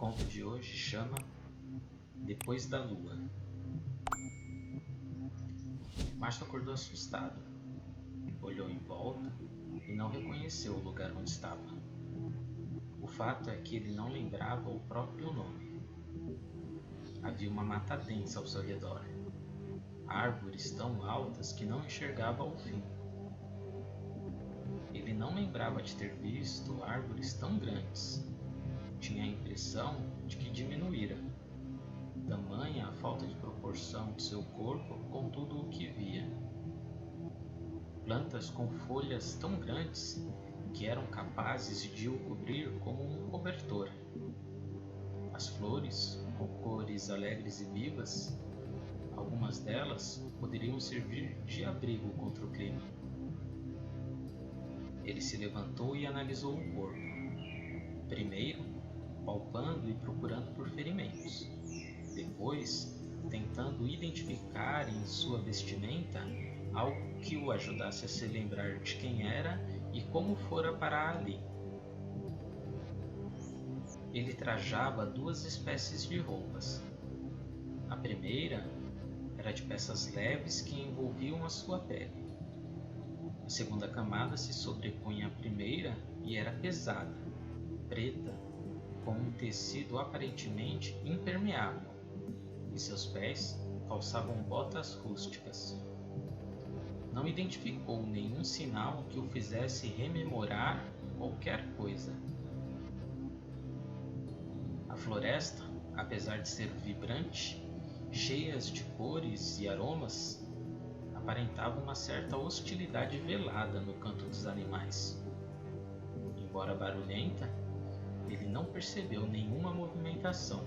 conto de hoje chama Depois da Lua. Márcio acordou assustado, olhou em volta e não reconheceu o lugar onde estava. O fato é que ele não lembrava o próprio nome. Havia uma mata densa ao seu redor, árvores tão altas que não enxergava ao fim. Ele não lembrava de ter visto árvores tão grandes. Tinha a impressão de que diminuíra, tamanha a falta de proporção de seu corpo com tudo o que via. Plantas com folhas tão grandes que eram capazes de o cobrir como um cobertor. As flores, com cores alegres e vivas, algumas delas poderiam servir de abrigo contra o clima. Ele se levantou e analisou o corpo. Primeiro, palpando e procurando por ferimentos. Depois, tentando identificar em sua vestimenta algo que o ajudasse a se lembrar de quem era e como fora parar ali. Ele trajava duas espécies de roupas. A primeira era de peças leves que envolviam a sua pele. A segunda camada se sobrepunha à primeira e era pesada, preta, com um tecido aparentemente impermeável, e seus pés calçavam botas rústicas. Não identificou nenhum sinal que o fizesse rememorar qualquer coisa. A floresta, apesar de ser vibrante, cheia de cores e aromas, aparentava uma certa hostilidade velada no canto dos animais. Embora barulhenta, ele não percebeu nenhuma movimentação.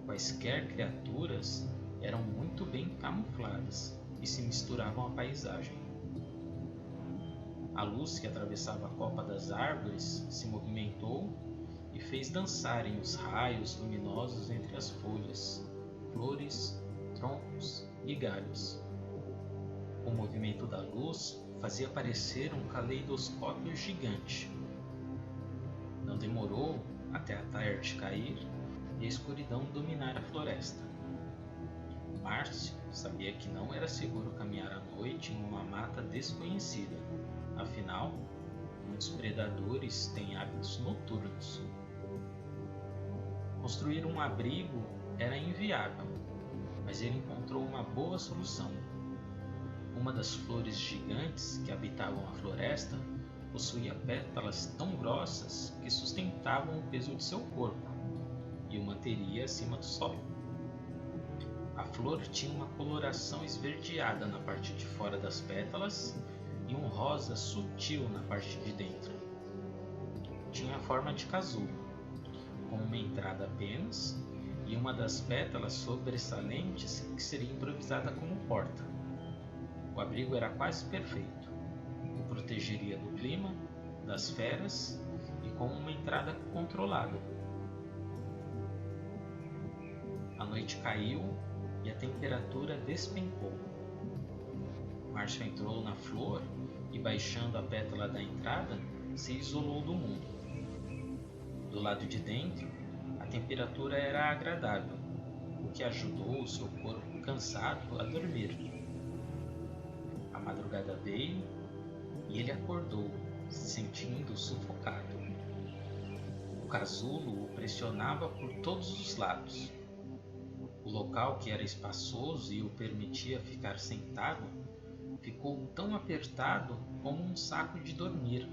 Quaisquer criaturas eram muito bem camufladas e se misturavam à paisagem. A luz que atravessava a copa das árvores se movimentou e fez dançarem os raios luminosos entre as folhas, flores, troncos e galhos. O movimento da luz fazia parecer um caleidoscópio gigante. Não demorou até a tarde cair e a escuridão dominar a floresta. Márcio sabia que não era seguro caminhar à noite em uma mata desconhecida. Afinal, muitos predadores têm hábitos noturnos. Construir um abrigo era inviável, mas ele encontrou uma boa solução. Uma das flores gigantes que habitavam a floresta possuía pétalas tão grossas que sustentavam o peso de seu corpo e o manteria acima do sol. A flor tinha uma coloração esverdeada na parte de fora das pétalas e um rosa sutil na parte de dentro. Tinha a forma de casulo, com uma entrada apenas e uma das pétalas sobressalentes que seria improvisada como porta. O abrigo era quase perfeito. O protegeria do clima, das feras e com uma entrada controlada. A noite caiu e a temperatura despencou. Márcio entrou na flor e, baixando a pétala da entrada, se isolou do mundo. Do lado de dentro, a temperatura era agradável, o que ajudou o seu corpo cansado a dormir. A madrugada veio e ele acordou, se sentindo sufocado. O casulo o pressionava por todos os lados. O local, que era espaçoso e o permitia ficar sentado, ficou tão apertado como um saco de dormir.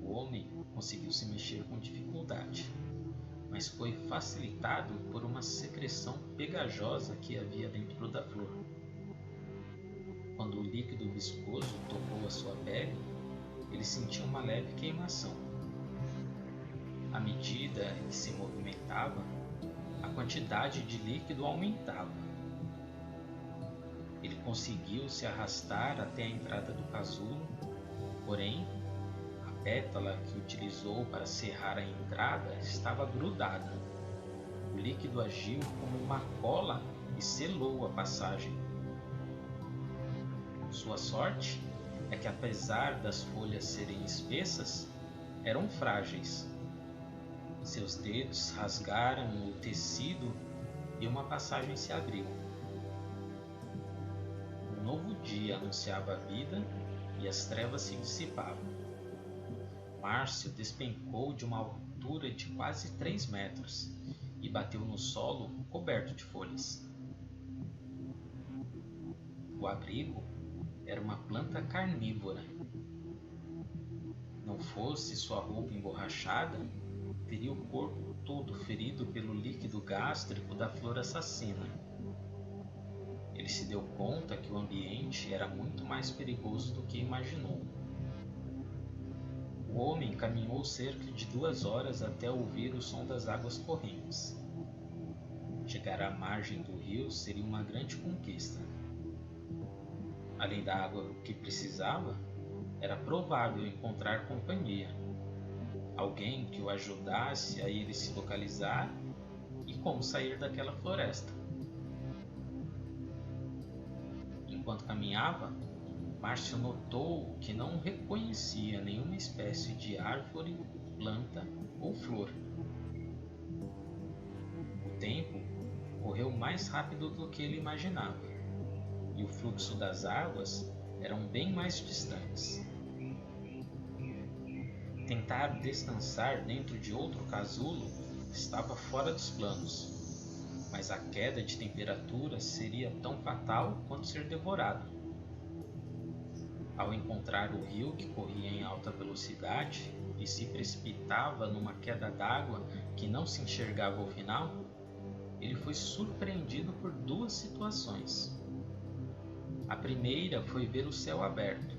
O homem conseguiu se mexer com dificuldade, mas foi facilitado por uma secreção pegajosa que havia dentro da flor. Quando o líquido viscoso tocou a sua pele, ele sentiu uma leve queimação. À medida que se movimentava, a quantidade de líquido aumentava. Ele conseguiu se arrastar até a entrada do casulo, porém, a pétala que utilizou para serrar a entrada estava grudada. O líquido agiu como uma cola e selou a passagem. Sua sorte é que, apesar das folhas serem espessas, eram frágeis. Seus dedos rasgaram o tecido e uma passagem se abriu. Um novo dia anunciava a vida e as trevas se dissipavam. Márcio despencou de uma altura de quase 3 metros e bateu no solo coberto de folhas. O abrigo era uma planta carnívora. Não fosse sua roupa emborrachada, teria o corpo todo ferido pelo líquido gástrico da flor assassina. Ele se deu conta que o ambiente era muito mais perigoso do que imaginou. O homem caminhou cerca de 2 horas até ouvir o som das águas correntes. Chegar à margem do rio seria uma grande conquista. Além da água que precisava, era provável encontrar companhia. Alguém que o ajudasse a ele se localizar e como sair daquela floresta. Enquanto caminhava, Márcio notou que não reconhecia nenhuma espécie de árvore, planta ou flor. O tempo correu mais rápido do que ele imaginava, e o fluxo das águas eram bem mais distantes. Tentar descansar dentro de outro casulo estava fora dos planos, mas a queda de temperatura seria tão fatal quanto ser devorado. Ao encontrar o rio que corria em alta velocidade e se precipitava numa queda d'água que não se enxergava ao final, ele foi surpreendido por 2 situações. A primeira foi ver o céu aberto,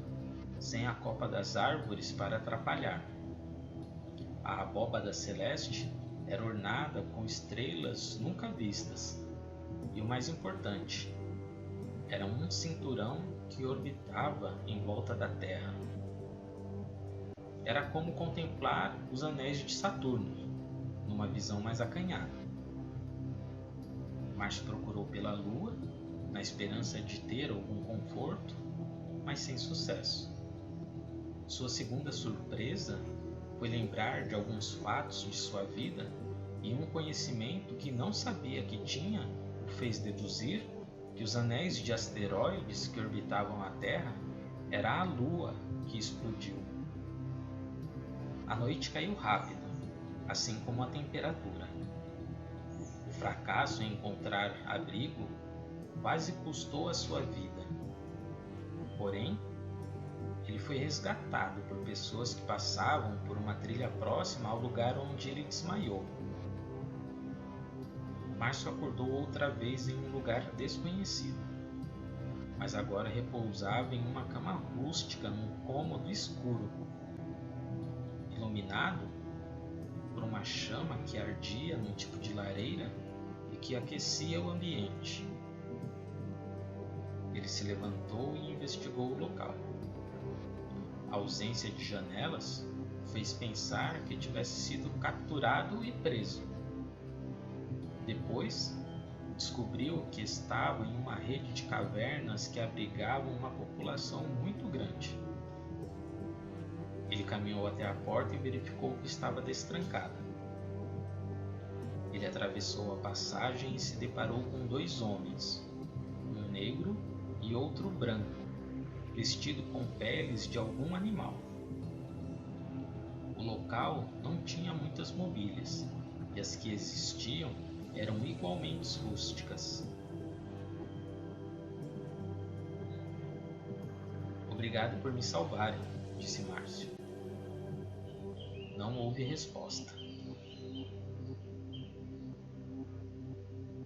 sem a copa das árvores para atrapalhar. A abóbada celeste era ornada com estrelas nunca vistas, e o mais importante, era um cinturão que orbitava em volta da Terra. Era como contemplar os anéis de Saturno, numa visão mais acanhada. Márcio procurou pela Lua, na esperança de ter algum conforto, mas sem sucesso. Sua segunda surpresa foi lembrar de alguns fatos de sua vida e um conhecimento que não sabia que tinha o fez deduzir que os anéis de asteroides que orbitavam a Terra era a Lua que explodiu. A noite caiu rápido, assim como a temperatura. O fracasso em encontrar abrigo quase custou a sua vida. Porém, ele foi resgatado por pessoas que passavam por uma trilha próxima ao lugar onde ele desmaiou. Márcio acordou outra vez em um lugar desconhecido, mas agora repousava em uma cama rústica num cômodo escuro, iluminado por uma chama que ardia num tipo de lareira e que aquecia o ambiente. Ele se levantou e investigou o local. A ausência de janelas fez pensar que tivesse sido capturado e preso. Depois, descobriu que estava em uma rede de cavernas que abrigavam uma população muito grande. Ele caminhou até a porta e verificou que estava destrancada. Ele atravessou a passagem e se deparou com 2 homens, um negro e outro branco, vestido com peles de algum animal. O local não tinha muitas mobílias, e as que existiam eram igualmente rústicas. Obrigado por me salvarem, disse Márcio. Não houve resposta.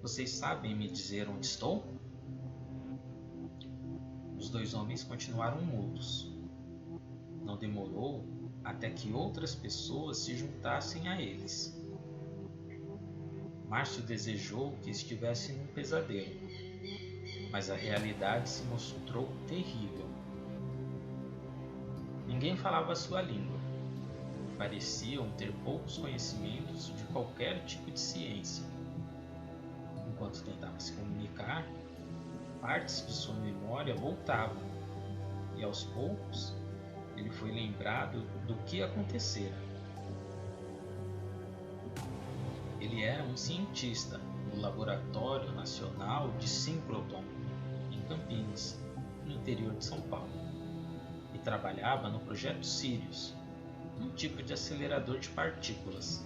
Vocês sabem me dizer onde estou? Os 2 homens continuaram mudos. Não demorou até que outras pessoas se juntassem a eles. Márcio desejou que estivesse num pesadelo, mas a realidade se mostrou terrível. Ninguém falava a sua língua. Pareciam ter poucos conhecimentos de qualquer tipo de ciência. Enquanto tentava se comunicar, partes de sua memória voltavam, e aos poucos ele foi lembrado do que acontecera. era um cientista no Laboratório Nacional de Síncrotron, em Campinas, no interior de São Paulo, e trabalhava no Projeto Sirius, um tipo de acelerador de partículas.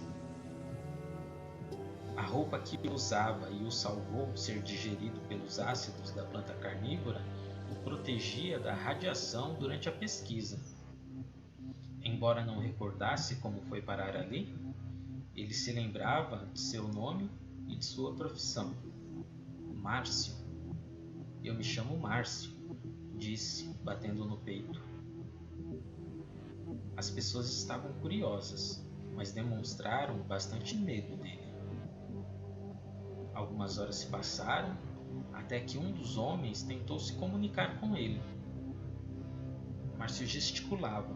A roupa que usava e o salvou ser digerido pelos ácidos da planta carnívora o protegia da radiação durante a pesquisa. Embora não recordasse como foi parar ali, ele se lembrava de seu nome e de sua profissão. Márcio. Eu me chamo Márcio, disse, batendo no peito. As pessoas estavam curiosas, mas demonstraram bastante medo dele. Algumas horas se passaram, até que um dos homens tentou se comunicar com ele. Márcio gesticulava,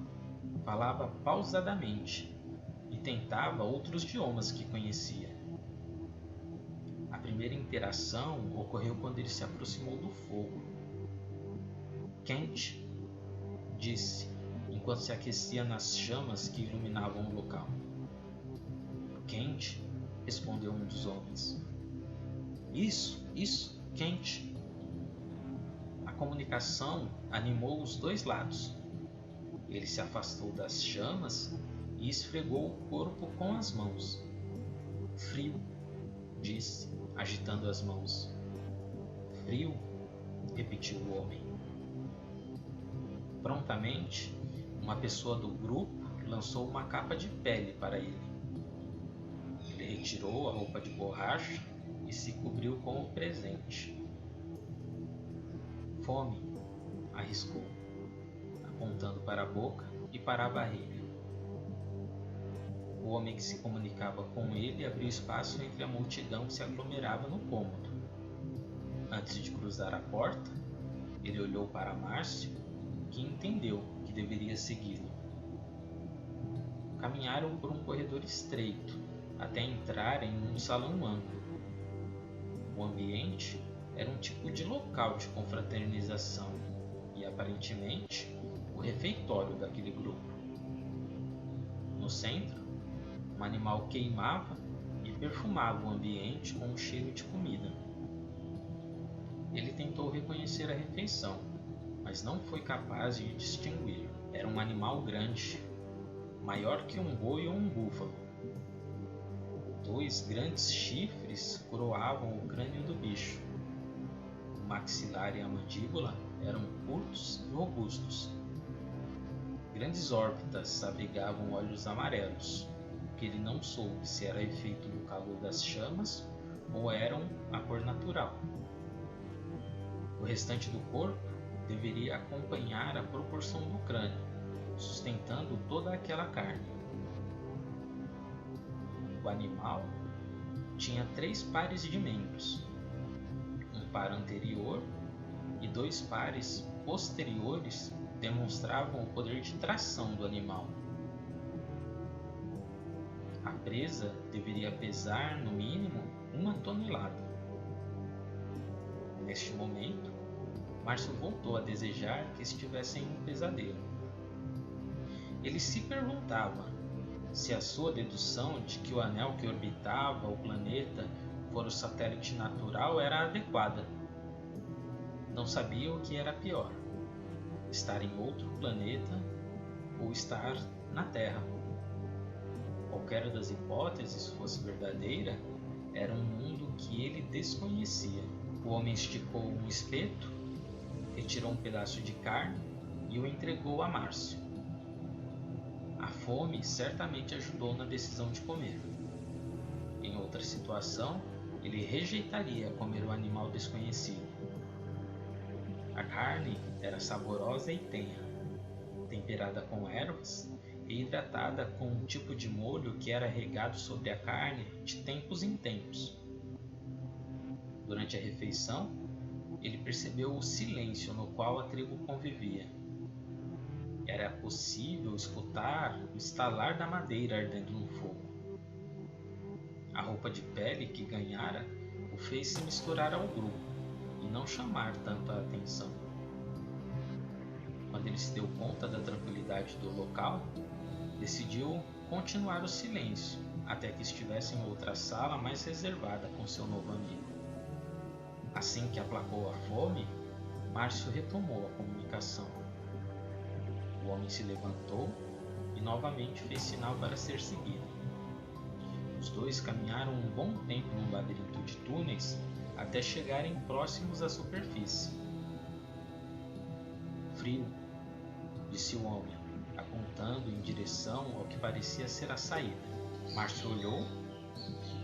falava pausadamente e tentava outros idiomas que conhecia. A primeira interação ocorreu quando ele se aproximou do fogo. Quente, disse, enquanto se aquecia nas chamas que iluminavam o local. Quente, respondeu um dos homens. Isso, quente. A comunicação animou os dois lados. Ele se afastou das chamas e esfregou o corpo com as mãos. Frio, disse, agitando as mãos. Frio, repetiu o homem. Prontamente, uma pessoa do grupo lançou uma capa de pele para ele. Ele retirou a roupa de borracha e se cobriu com o presente. Fome, arriscou, apontando para a boca e para a barriga. O homem que se comunicava com ele abriu espaço entre a multidão que se aglomerava no cômodo. Antes de cruzar a porta, ele olhou para Márcio, que entendeu que deveria segui-lo. Caminharam por um corredor estreito, até entrarem num salão amplo. O ambiente era um tipo de local de confraternização e, aparentemente, o refeitório daquele grupo. No centro, um animal queimava e perfumava o ambiente com um cheiro de comida. Ele tentou reconhecer a refeição, mas não foi capaz de distinguir. Era um animal grande, maior que um boi ou um búfalo. 2 grandes chifres coroavam o crânio do bicho. O maxilar e a mandíbula eram curtos e robustos. Grandes órbitas abrigavam olhos amarelos, que ele não soube se era efeito do calor das chamas ou eram a cor natural. O restante do corpo deveria acompanhar a proporção do crânio, sustentando toda aquela carne. O animal tinha 3 pares de membros, um par anterior e 2 pares posteriores demonstravam o poder de tração do animal. A presa deveria pesar, no mínimo, 1 tonelada. Neste momento, Márcio voltou a desejar que estivesse em um pesadelo. Ele se perguntava se a sua dedução de que o anel que orbitava o planeta fora o satélite natural era adequada. Não sabia o que era pior: estar em outro planeta ou estar na Terra. Qualquer das hipóteses fosse verdadeira, era um mundo que ele desconhecia. O homem esticou um espeto, retirou um pedaço de carne e o entregou a Márcio. A fome certamente ajudou na decisão de comer. Em outra situação, ele rejeitaria comer o animal desconhecido. A carne era saborosa e tenra, temperada com ervas e hidratada com um tipo de molho que era regado sobre a carne de tempos em tempos. Durante a refeição, ele percebeu o silêncio no qual a tribo convivia. Era possível escutar o estalar da madeira ardendo no fogo. A roupa de pele que ganhara o fez se misturar ao grupo e não chamar tanto a atenção. Quando ele se deu conta da tranquilidade do local, decidiu continuar o silêncio até que estivesse em outra sala mais reservada com seu novo amigo. Assim que aplacou a fome, Márcio retomou a comunicação. O homem se levantou e novamente fez sinal para ser seguido. Os dois caminharam um bom tempo num labirinto de túneis até chegarem próximos à superfície. Frio, disse o homem, apontando em direção ao que parecia ser a saída. Márcio olhou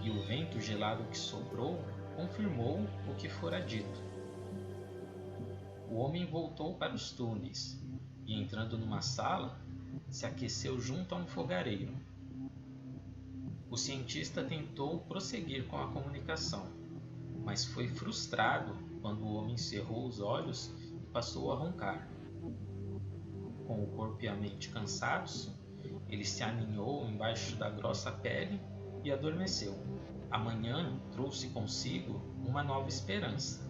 e o vento gelado que soprou confirmou o que fora dito. O homem voltou para os túneis e, entrando numa sala, se aqueceu junto a um fogareiro. O cientista tentou prosseguir com a comunicação, mas foi frustrado quando o homem cerrou os olhos e passou a roncar. Com o corpo e a mente cansados, ele se aninhou embaixo da grossa pele e adormeceu. A manhã trouxe consigo uma nova esperança.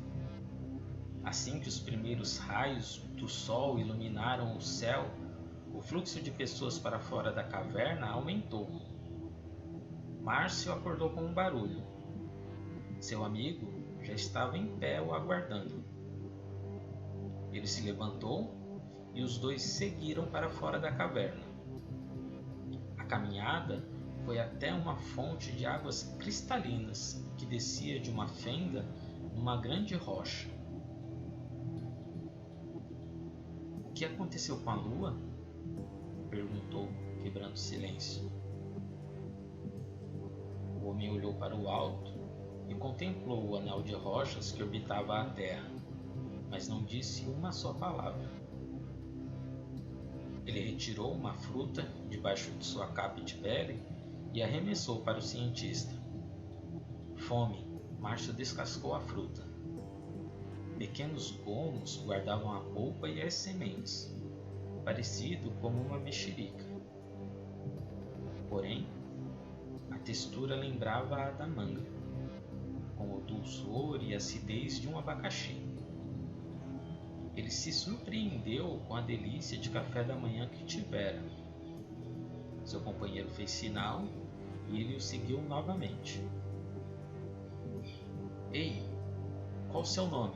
Assim que os primeiros raios do sol iluminaram o céu, o fluxo de pessoas para fora da caverna aumentou. Márcio acordou com um barulho. Seu amigo já estava em pé o aguardando. Ele se levantou e os dois seguiram para fora da caverna. A caminhada foi até uma fonte de águas cristalinas que descia de uma fenda numa grande rocha. O que aconteceu com a lua? Perguntou, quebrando o silêncio. O homem olhou para o alto e contemplou o anel de rochas que orbitava a terra, mas não disse uma só palavra. Ele retirou uma fruta debaixo de sua capa de pele e arremessou para o cientista. Fome, Márcio descascou a fruta. Pequenos gomos guardavam a polpa e as sementes, parecido como uma mexerica. Porém, a textura lembrava a da manga, com o dulçor e acidez de um abacaxi. Ele se surpreendeu com a delícia de café da manhã que tivera. Seu companheiro fez sinal e ele o seguiu novamente. Ei, qual o seu nome?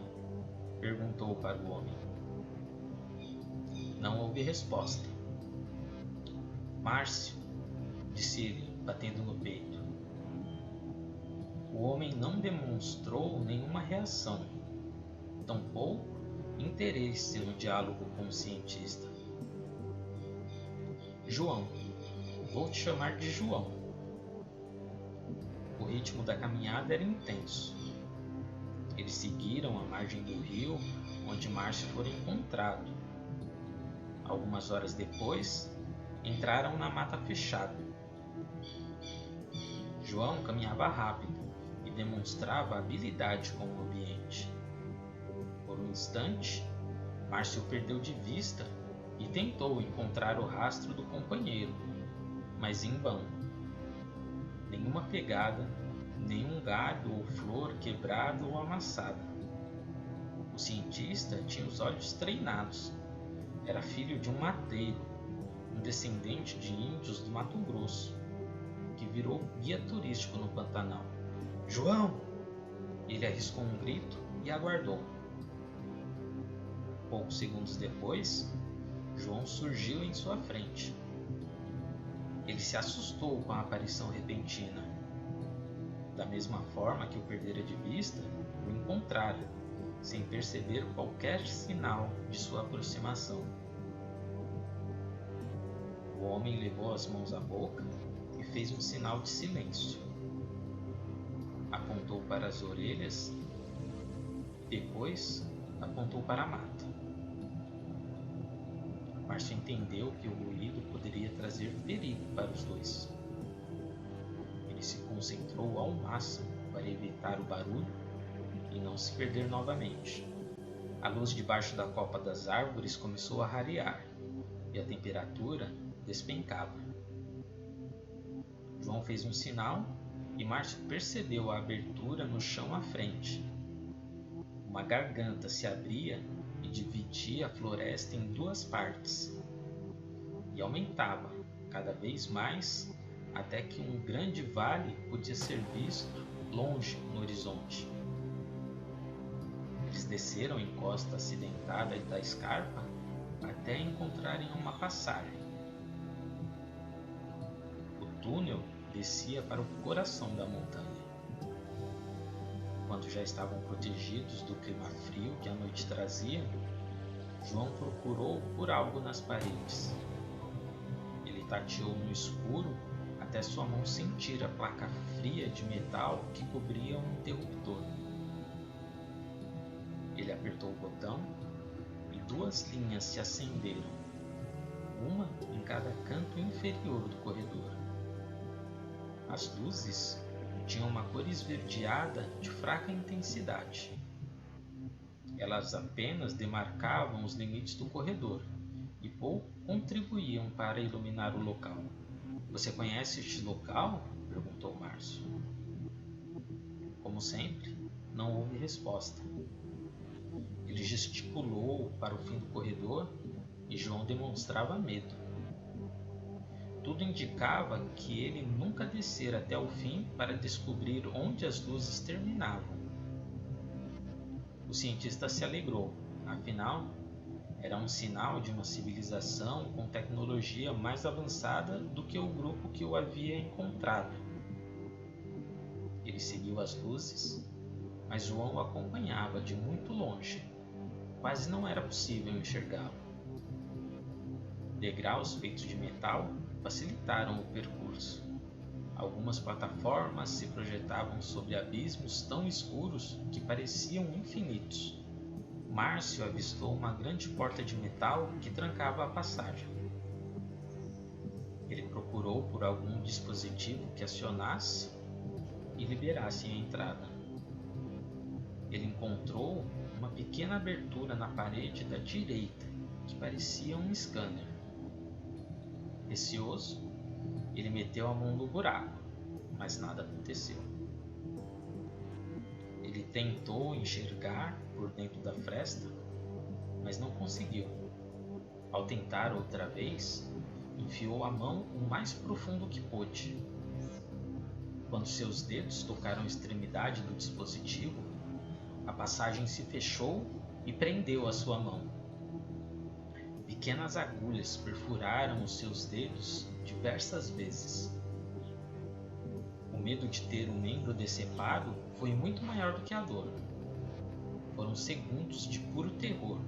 Perguntou para o homem. Não houve resposta. Márcio, disse ele, batendo no peito. O homem não demonstrou nenhuma reação, tampouco interesse no diálogo com o cientista. João, vou te chamar de João. O ritmo da caminhada era intenso. Eles seguiram a margem do rio onde Márcio fora encontrado. Algumas horas depois, entraram na mata fechada. João caminhava rápido e demonstrava habilidade com o ambiente. Por um instante, Márcio o perdeu de vista e tentou encontrar o rastro do companheiro, mas em vão. Nenhuma pegada, nenhum galho ou flor quebrado ou amassada. O cientista tinha os olhos treinados. Era filho de um mateiro, um descendente de índios do Mato Grosso, que virou guia turístico no Pantanal. João! Ele arriscou um grito e aguardou. Poucos segundos depois, João surgiu em sua frente. Ele se assustou com a aparição repentina. Da mesma forma que o perdera de vista, o encontrara, sem perceber qualquer sinal de sua aproximação. O homem levou as mãos à boca e fez um sinal de silêncio. Apontou para as orelhas, depois apontou para a mata. Márcio entendeu que o ruído poderia trazer perigo para os dois. Ele se concentrou ao máximo para evitar o barulho e não se perder novamente. A luz debaixo da copa das árvores começou a rarear e a temperatura despencava. João fez um sinal e Márcio percebeu a abertura no chão à frente. Uma garganta se abria e dividia a floresta em duas partes, e aumentava cada vez mais até que um grande vale podia ser visto longe no horizonte. Eles desceram a encosta acidentada da escarpa até encontrarem uma passagem. O túnel descia para o coração da montanha. Quando já estavam protegidos do clima frio que a noite trazia, João procurou por algo nas paredes. Ele tateou no escuro até sua mão sentir a placa fria de metal que cobria um interruptor. Ele apertou o botão e 2 linhas se acenderam, uma em cada canto inferior do corredor. As luzes tinham uma cor esverdeada de fraca intensidade. Elas apenas demarcavam os limites do corredor e pouco contribuíam para iluminar o local. "Você conhece este local?" perguntou Márcio. Como sempre, não houve resposta. Ele gesticulou para o fim do corredor e João demonstrava medo. Tudo indicava que ele nunca descera até o fim para descobrir onde as luzes terminavam. O cientista se alegrou, afinal, era um sinal de uma civilização com tecnologia mais avançada do que o grupo que o havia encontrado. Ele seguiu as luzes, mas João o acompanhava de muito longe. Quase não era possível enxergá-lo. Degraus feitos de metal facilitaram o percurso. Algumas plataformas se projetavam sobre abismos tão escuros que pareciam infinitos. Márcio avistou uma grande porta de metal que trancava a passagem. Ele procurou por algum dispositivo que acionasse e liberasse a entrada. Ele encontrou uma pequena abertura na parede da direita que parecia um scanner. Receoso, ele meteu a mão no buraco, mas nada aconteceu. Ele tentou enxergar por dentro da fresta, mas não conseguiu. Ao tentar outra vez, enfiou a mão o mais profundo que pôde. Quando seus dedos tocaram a extremidade do dispositivo, a passagem se fechou e prendeu a sua mão. Pequenas agulhas perfuraram os seus dedos diversas vezes. O medo de ter um membro decepado foi muito maior do que a dor. Foram segundos de puro terror.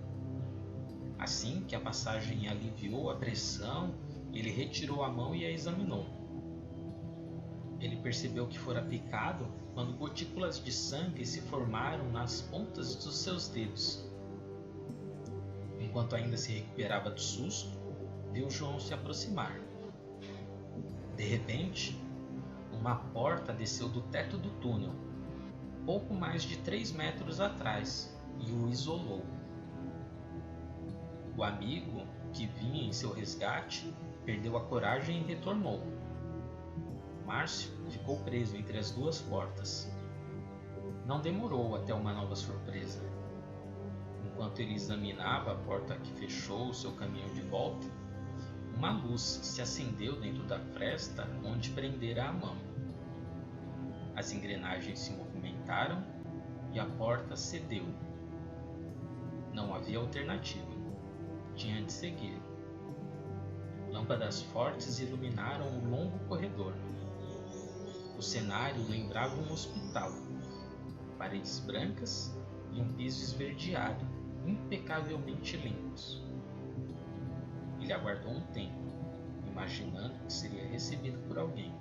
Assim que a passagem aliviou a pressão, ele retirou a mão e a examinou. Ele percebeu que fora picado quando gotículas de sangue se formaram nas pontas dos seus dedos. Enquanto ainda se recuperava do susto, viu João se aproximar. De repente, uma porta desceu do teto do túnel, pouco mais de 3 metros atrás, e o isolou. O amigo, que vinha em seu resgate, perdeu a coragem e retornou. Márcio ficou preso entre as 2 portas. Não demorou até uma nova surpresa. Enquanto ele examinava a porta que fechou seu caminho de volta, uma luz se acendeu dentro da fresta onde prendera a mão. As engrenagens se movimentaram e a porta cedeu. Não havia alternativa. Tinha de seguir. Lâmpadas fortes iluminaram o longo corredor. O cenário lembrava um hospital. Paredes brancas e um piso esverdeado, impecavelmente limpos. Ele aguardou um tempo, imaginando que seria recebido por alguém.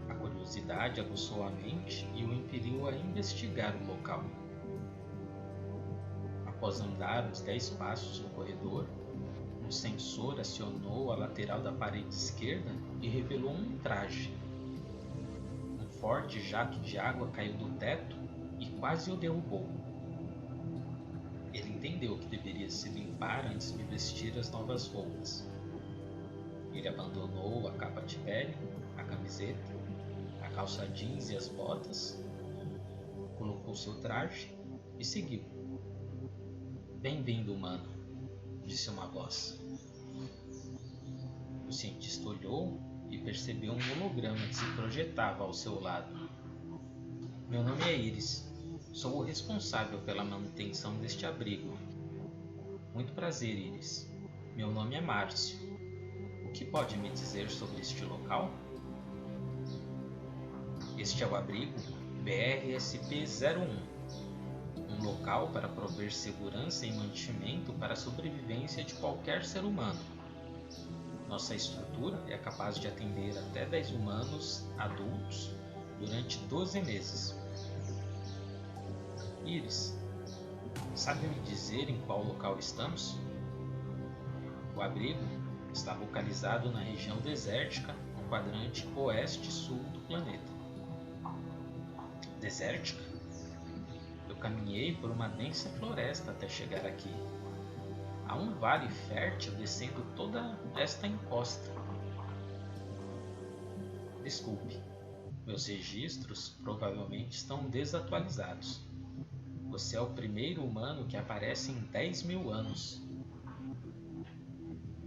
A curiosidade aguçou a mente e o impeliu a investigar o local. Após andar uns 10 passos no corredor, um sensor acionou a lateral da parede esquerda e revelou um traje. Um forte jato de água caiu do teto e quase o derrubou. Ele entendeu que deveria se limpar antes de vestir as novas roupas. Ele abandonou a capa de pele, a camiseta, a calça jeans e as botas, colocou seu traje e seguiu. "Bem-vindo, humano", disse uma voz. O cientista olhou e percebeu um holograma que se projetava ao seu lado. Meu nome é Iris. Sou o responsável pela manutenção deste abrigo. Muito prazer, Iris. Meu nome é Márcio. O que pode me dizer sobre este local? Este é o abrigo BRSP-01, um local para prover segurança e mantimento para a sobrevivência de qualquer ser humano. Nossa estrutura é capaz de atender até 10 humanos adultos durante 12 meses. Iris, sabe me dizer em qual local estamos? O abrigo está localizado na região desértica, no quadrante oeste-sul do planeta. Desértica? Eu caminhei por uma densa floresta até chegar aqui. Há um vale fértil descendo toda esta encosta. Desculpe, meus registros provavelmente estão desatualizados. Você é o primeiro humano que aparece em 10.000 anos.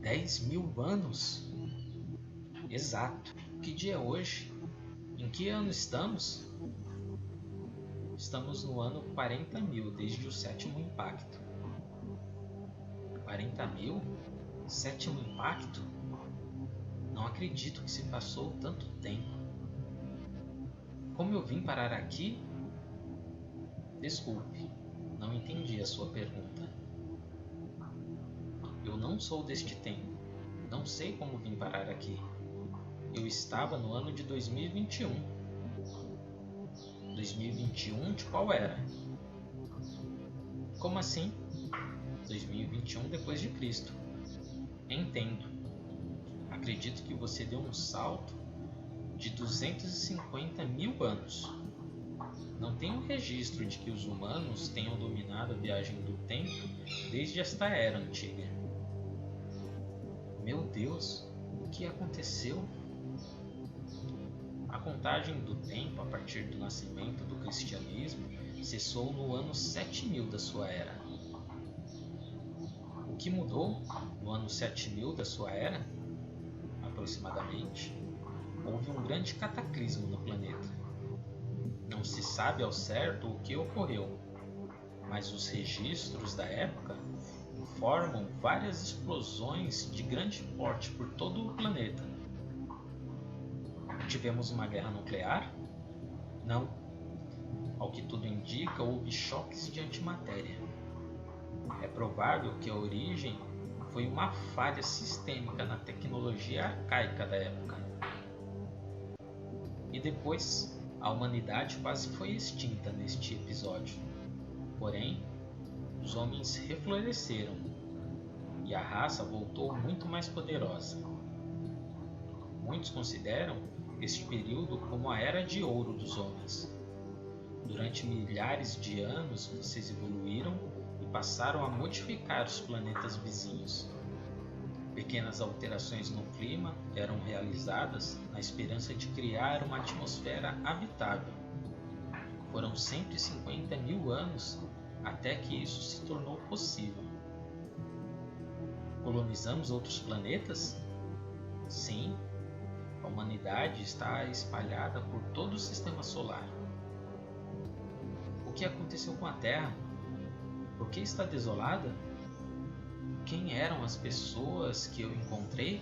10.000 anos? Exato. Que dia é hoje? Em que ano estamos? Estamos no ano 40.000 desde o sétimo impacto. 40.000? Sétimo impacto? Não acredito que se passou tanto tempo. Como eu vim parar aqui? Desculpe, não entendi a sua pergunta. Eu não sou deste tempo. Não sei como vim parar aqui. Eu estava no ano de 2021. 2021 de qual era? Como assim? 2021 depois de Cristo. Entendo. Acredito que você deu um salto de 250.000 anos. Não tenho registro de que os humanos tenham dominado a viagem do tempo desde esta era antiga. Meu Deus, o que aconteceu? A contagem do tempo a partir do nascimento do cristianismo cessou no ano 7.000 da sua era. O que mudou no ano 7.000 da sua era? Aproximadamente, houve um grande cataclismo no planeta. Não se sabe ao certo o que ocorreu, mas os registros da época informam várias explosões de grande porte por todo o planeta. Tivemos uma guerra nuclear? Não. Ao que tudo indica, houve choques de antimatéria. É provável que a origem foi uma falha sistêmica na tecnologia arcaica da época. E depois, a humanidade quase foi extinta neste episódio. Porém, os homens refloresceram e a raça voltou muito mais poderosa. Muitos consideram este período como a Era de Ouro dos homens. Durante milhares de anos, vocês evoluíram e passaram a modificar os planetas vizinhos. Pequenas alterações no clima eram realizadas na esperança de criar uma atmosfera habitável. Foram 150.000 anos até que isso se tornou possível. Colonizamos outros planetas? Sim, a humanidade está espalhada por todo o sistema solar. O que aconteceu com a Terra? Por que está desolada? Quem eram as pessoas que eu encontrei?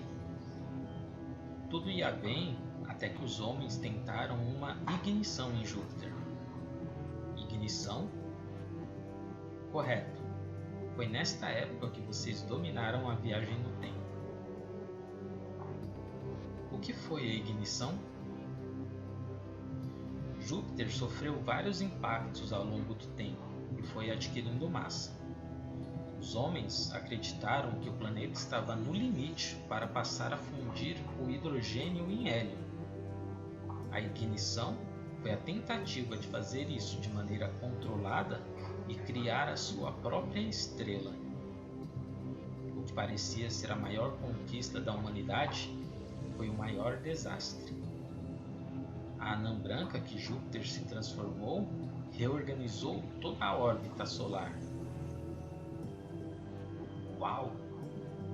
Tudo ia bem até que os homens tentaram uma ignição em Júpiter. Ignição? Correto. Foi nesta época que vocês dominaram a viagem no tempo. O que foi a ignição? Júpiter sofreu vários impactos ao longo do tempo e foi adquirindo massa. Os homens acreditaram que o planeta estava no limite para passar a fundir o hidrogênio em hélio. A ignição foi a tentativa de fazer isso de maneira controlada e criar a sua própria estrela. O que parecia ser a maior conquista da humanidade foi o maior desastre. A anã branca que Júpiter se transformou reorganizou toda a órbita solar. Uau!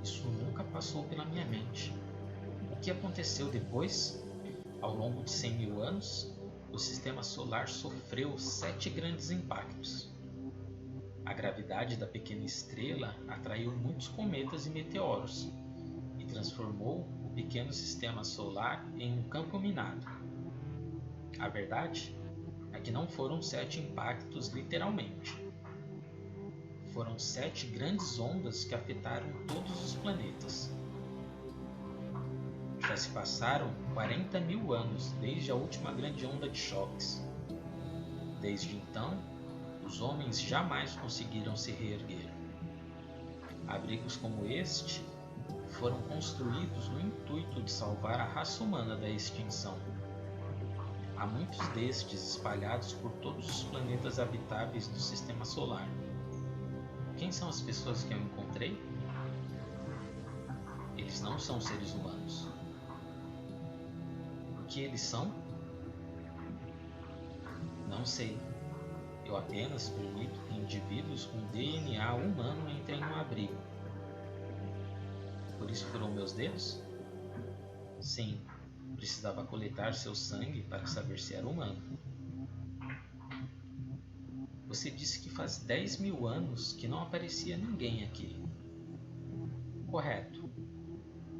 Isso nunca passou pela minha mente. que aconteceu depois? Ao longo de 100 mil anos, o Sistema Solar sofreu 7 grandes impactos. A gravidade da pequena estrela atraiu muitos cometas e meteoros e transformou o pequeno Sistema Solar em um campo minado. A verdade é que não foram 7 impactos literalmente. Foram 7 grandes ondas que afetaram todos os planetas. Já se passaram 40 mil anos desde a última grande onda de choques. Desde então, os homens jamais conseguiram se reerguer. Abrigos como este foram construídos no intuito de salvar a raça humana da extinção. Há muitos destes espalhados por todos os planetas habitáveis do Sistema Solar. Quem são as pessoas que eu encontrei? Eles não são seres humanos. O que eles são? Não sei. Eu apenas permito que indivíduos com DNA humano entrem no abrigo. Por isso furou meus dedos? Sim, precisava coletar seu sangue para saber se era humano. Você disse que faz 10 mil anos que não aparecia ninguém aqui. Correto.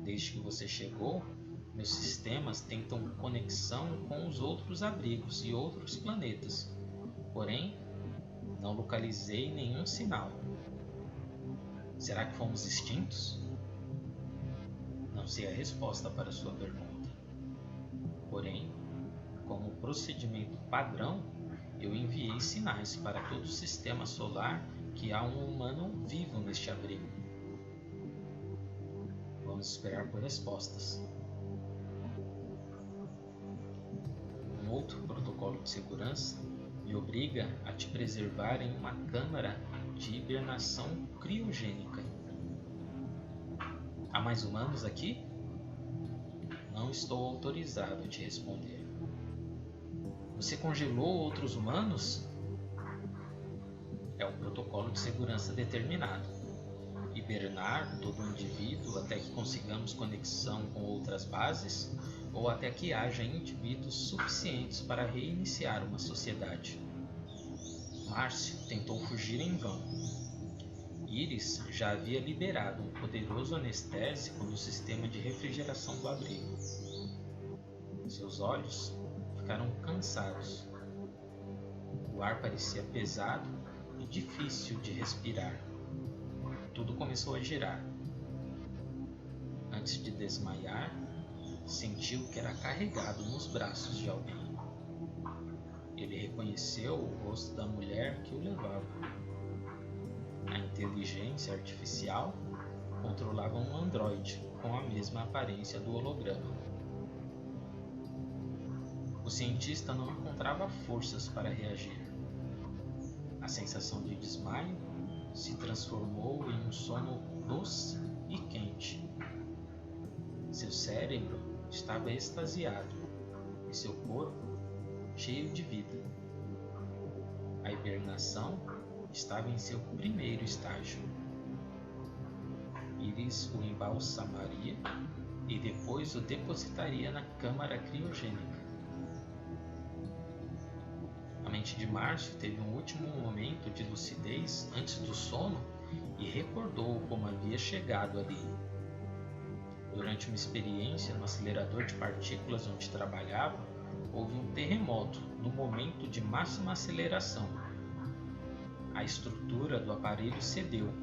Desde que você chegou, meus sistemas tentam conexão com os outros abrigos e outros planetas. Porém, não localizei nenhum sinal. Será que fomos extintos? Não sei a resposta para sua pergunta. Porém, como procedimento padrão, eu enviei sinais para todo o Sistema Solar que há um humano vivo neste abrigo. Vamos esperar por respostas. Um outro protocolo de segurança me obriga a te preservar em uma câmara de hibernação criogênica. Há mais humanos aqui? Não estou autorizado a te responder. Você congelou outros humanos? É um protocolo de segurança determinado. Hibernar todo indivíduo até que consigamos conexão com outras bases ou até que haja indivíduos suficientes para reiniciar uma sociedade. Márcio tentou fugir em vão. Iris já havia liberado um poderoso anestésico no sistema de refrigeração do abrigo. Seus olhos ficaram cansados. O ar parecia pesado e difícil de respirar. Tudo começou a girar. Antes de desmaiar, sentiu que era carregado nos braços de alguém. Ele reconheceu o rosto da mulher que o levava. A inteligência artificial controlava um androide com a mesma aparência do holograma. O cientista não encontrava forças para reagir. A sensação de desmaio se transformou em um sono doce e quente. Seu cérebro estava extasiado e seu corpo cheio de vida. A hibernação estava em seu primeiro estágio. Iris o embalsamaria e depois o depositaria na câmara criogênica. A mente de Márcio teve um último momento de lucidez antes do sono e recordou como havia chegado ali. Durante uma experiência no acelerador de partículas onde trabalhava, houve um terremoto no momento de máxima aceleração. A estrutura do aparelho cedeu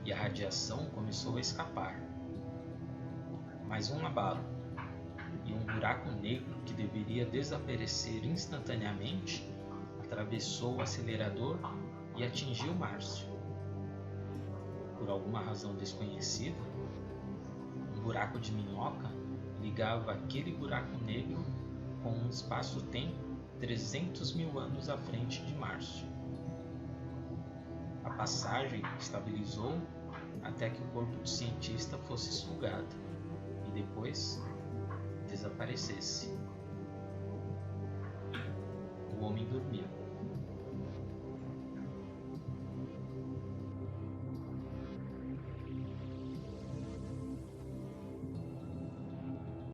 e a radiação começou a escapar. Mais um abalo, e um buraco negro que deveria desaparecer instantaneamente atravessou o acelerador e atingiu Márcio. Por alguma razão desconhecida, um buraco de minhoca ligava aquele buraco negro com um espaço-tempo 300 mil anos à frente de Márcio. A passagem estabilizou até que o corpo do cientista fosse sugado e depois desaparecesse. O homem dormiu.